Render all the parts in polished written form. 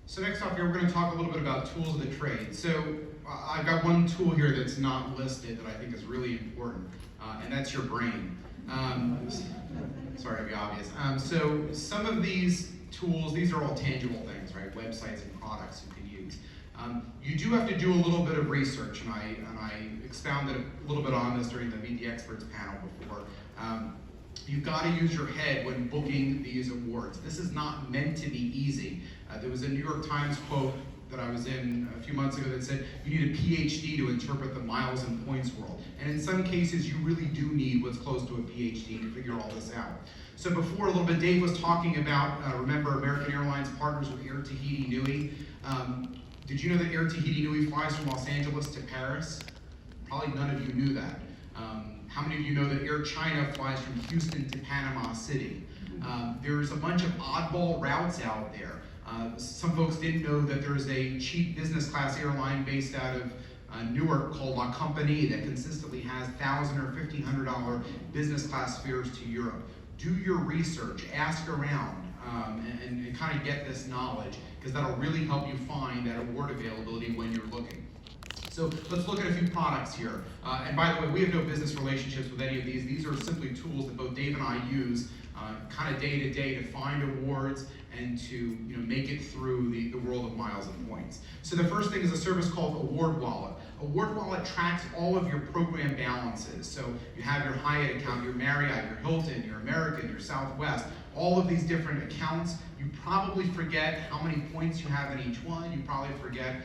So next off here, we're going to talk a little bit about tools of the trade. So I've got one tool here that's not listed that I think is really important, and that's your brain. Sorry to be obvious. So some of these tools, these are all tangible things, right? Websites and products you can use. You do have to do a little bit of research, and I expounded a little bit on this during the Meet the Experts panel before. You've got to use your head when booking these awards. This is not meant to be easy. There was a New York Times quote that I was in a few months ago that said, you need a PhD to interpret the miles and points world. And in some cases, you really do need what's close to a PhD to figure all this out. So before a little bit, Dave was talking about, remember American Airlines partners with Air Tahiti Nui. Did you know that Air Tahiti Nui flies from Los Angeles to Paris? Probably none of you knew that. How many of you know that Air China flies from Houston to Panama City? There's a bunch of oddball routes out there. Some folks didn't know that there's a cheap business class airline based out of Newark called La Compagnie that consistently has $1,000 or $1,500 business class fares to Europe. Do your research, ask around, and kind of get this knowledge, because that'll really help you find that award availability when you're looking. So let's look at a few products here. And by the way, we have no business relationships with any of these. These are simply tools that both Dave and I use kind of day to day to find awards and to make it through the world of miles and points. So the first thing is a service called Award Wallet. Award Wallet tracks all of your program balances. So you have your Hyatt account, your Marriott, your Hilton, your American, your Southwest, all of these different accounts. You probably forget how many points you have in each one. You probably forget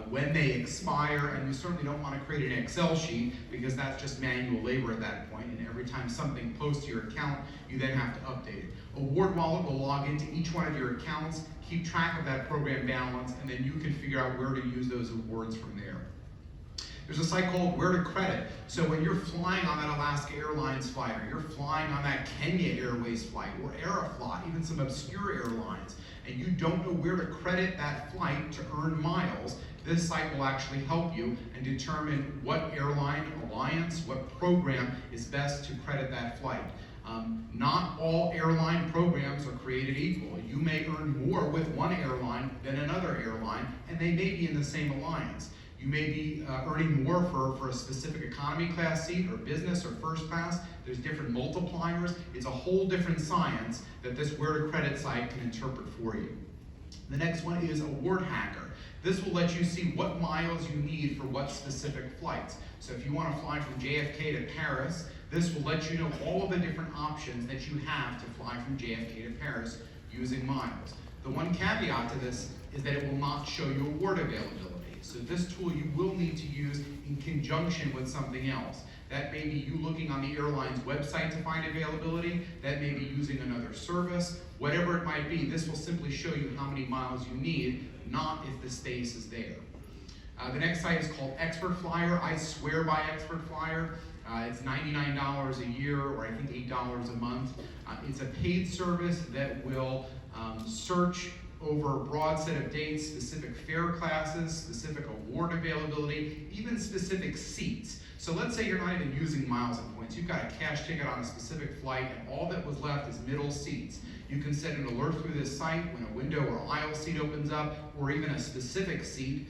when they expire, and you certainly don't want to create an Excel sheet because that's just manual labor at that point, and every time something posts to your account, you then have to update it. Award Wallet will log into each one of your accounts, keep track of that program balance, and then you can figure out where to use those awards from there. There's a site called Where to Credit. So when you're flying on that Alaska Airlines flight, or you're flying on that Kenya Airways flight, or Aeroflot, even some obscure airlines, and you don't know where to credit that flight to earn miles, this site will actually help you and determine what airline, alliance, what program is best to credit that flight. Not all airline programs are created equal. You may earn more with one airline than another airline, and they may be in the same alliance. You may be earning more for a specific economy class seat or business or first class. There's different multipliers. It's a whole different science that this Where to Credit site can interpret for you. The next one is Award Hacker. This will let you see what miles you need for what specific flights. So if you want to fly from JFK to Paris, this will let you know all of the different options that you have to fly from JFK to Paris using miles. The one caveat to this is that it will not show you award availability. So this tool you will need to use in conjunction with something else. That may be you looking on the airline's website to find availability. That may be using another service. Whatever it might be, this will simply show you how many miles you need, not if the space is there. The next site is called Expert Flyer. I swear by Expert Flyer. It's $99 a year, or I think $8 a month. It's a paid service that will search over a broad set of dates, specific fare classes, specific award availability, even specific seats. So let's say you're not even using miles and points. You've got a cash ticket on a specific flight, and all that was left is middle seats. You can set an alert through this site when a window or aisle seat opens up, or even a specific seat.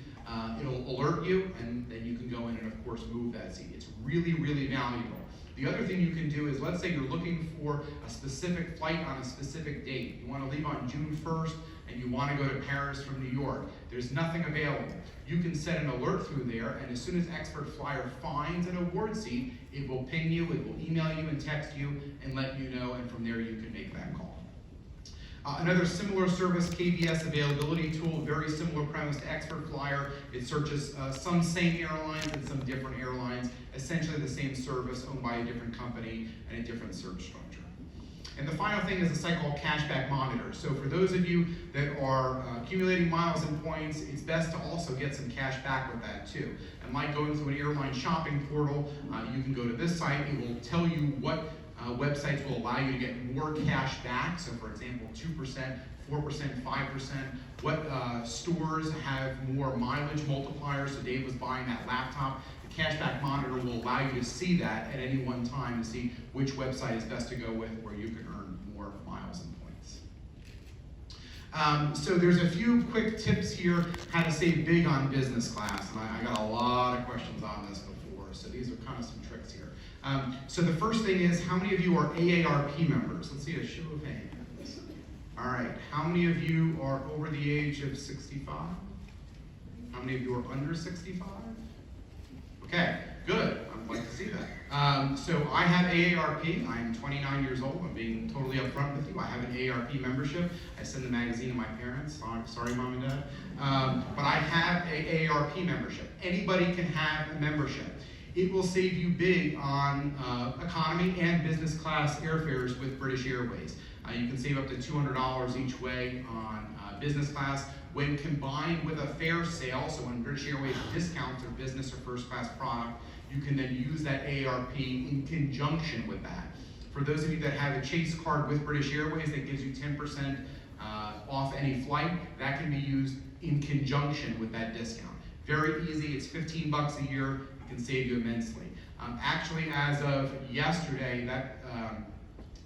It'll alert you, and then you can go in and, of course, move that seat. It's really, really valuable. The other thing you can do is, let's say you're looking for a specific flight on a specific date. You want to leave on June 1st, and you want to go to Paris from New York. There's nothing available. You can set an alert through there, and as soon as Expert Flyer finds an award seat, it will ping you, it will email you and text you and let you know, and from there you can make that call. Another similar service, KBS Availability Tool, very similar premise to Expert Flyer. It searches some same airlines and some different airlines, essentially the same service owned by a different company and a different search structure. And the final thing is a site called Cashback Monitor. So for those of you that are accumulating miles and points, it's best to also get some cash back with that too. And like going through an airline shopping portal, you can go to this site. It will tell you what websites will allow you to get more cash back. So for example, 2%, 4%, 5%. What stores have more mileage multipliers? So Dave was buying that laptop. The Cashback Monitor will allow you to see that at any one time to see which website is best to go with, where you can earn more miles and points. So there's a few quick tips here how to save big on business class, and I got a lot of questions on this before, so these are kind of some tricks here. So the first thing is, how many of you are AARP members? Let's see a show of hands. All right, how many of you are over the age of 65? How many of you are under 65? Okay, good. I'd like to see that. So I have AARP. I'm 29 years old. I'm being totally upfront with you. I have an AARP membership. I send the magazine to my parents. Sorry, Mom and Dad. But I have an AARP membership. Anybody can have a membership. It will save you big on economy and business class airfares with British Airways. You can save up to $200 each way on business class. When combined with a fare sale, so when British Airways discounts their business or first class product, you can then use that AARP in conjunction with that. For those of you that have a Chase card with British Airways that gives you 10% off any flight, that can be used in conjunction with that discount. Very easy, it's 15 bucks a year, it can save you immensely. Actually, as of yesterday, that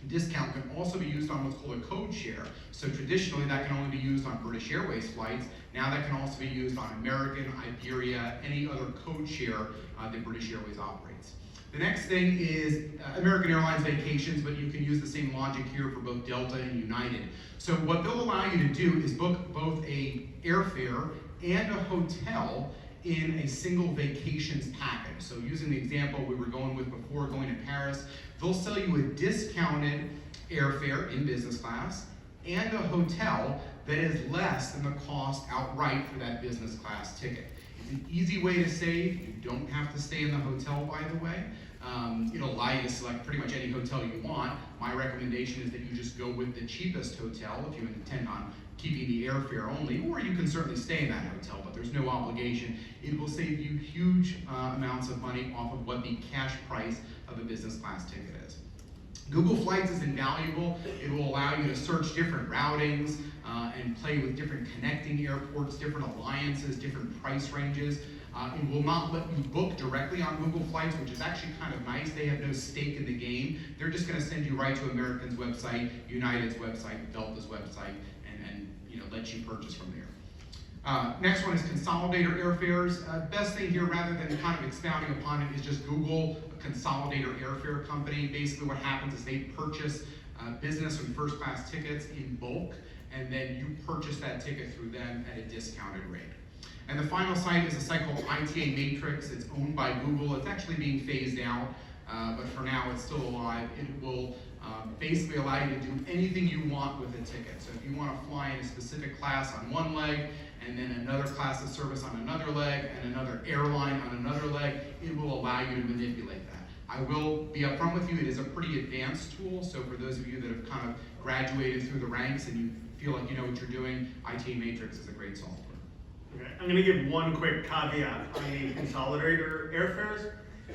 discount can also be used on what's called a code share. So traditionally that can only be used on British Airways flights. Now that can also be used on American, Iberia, any other code share that British Airways operates. The next thing is American Airlines vacations, but you can use the same logic here for both Delta and United. So what they'll allow you to do is book both a airfare and a hotel in a single vacations package. So using the example we were going with before, going to Paris, they'll sell you a discounted airfare in business class and a hotel that is less than the cost outright for that business class ticket. It's an easy way to save. You don't have to stay in the hotel, by the way. It'll allow you to select pretty much any hotel you want. My recommendation is that you just go with the cheapest hotel if you intend on keeping the airfare only, or you can certainly stay in that hotel, but there's no obligation. It will save you huge amounts of money off of what the cash price of a business class ticket is. Google Flights is invaluable. It will allow you to search different routings and play with different connecting airports, different alliances, different price ranges. It will not let you book directly on Google Flights, which is actually kind of nice. They have no stake in the game. They're just going to send you right to American's website, United's website, Delta's website, and let you purchase from there. Next one is Consolidator airfares. Best thing here, rather than kind of expounding upon it, is just Google a Consolidator airfare company. Basically what happens is they purchase business and first class tickets in bulk, and then you purchase that ticket through them at a discounted rate. And the final site is a site called ITA Matrix. It's owned by Google. It's actually being phased out, but for now it's still alive. It will basically allow you to do anything you want with a ticket. So if you want to fly in a specific class on one leg, and then another class of service on another leg, and another airline on another leg, it will allow you to manipulate that. I will be upfront with you, it is a pretty advanced tool, so for those of you that have kind of graduated through the ranks and you feel like you know what you're doing, ITA Matrix is a great software. Okay. I'm going to give one quick caveat on the Consolidator airfares.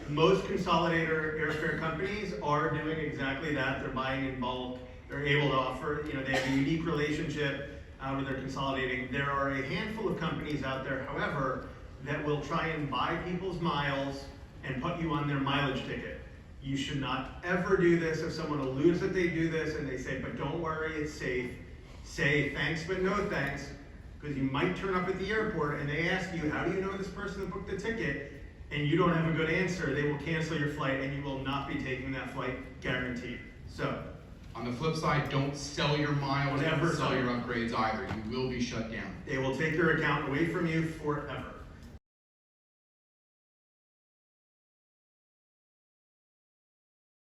Most Consolidator airfare companies are doing exactly that. They're buying in bulk. They're able to offer, they have a unique relationship where they're consolidating. There are a handful of companies out there, however, that will try and buy people's miles and put you on their mileage ticket. You should not ever do this. If someone alludes that they do this and they say, but don't worry, it's safe, say thanks but no thanks, because you might turn up at the airport and they ask you, how do you know this person that booked the ticket? And you don't have a good answer, they will cancel your flight and you will not be taking that flight, guaranteed. So, on the flip side, don't sell your miles, Never don't sell sell. your upgrades either. You will be shut down. they will take your account away from you forever.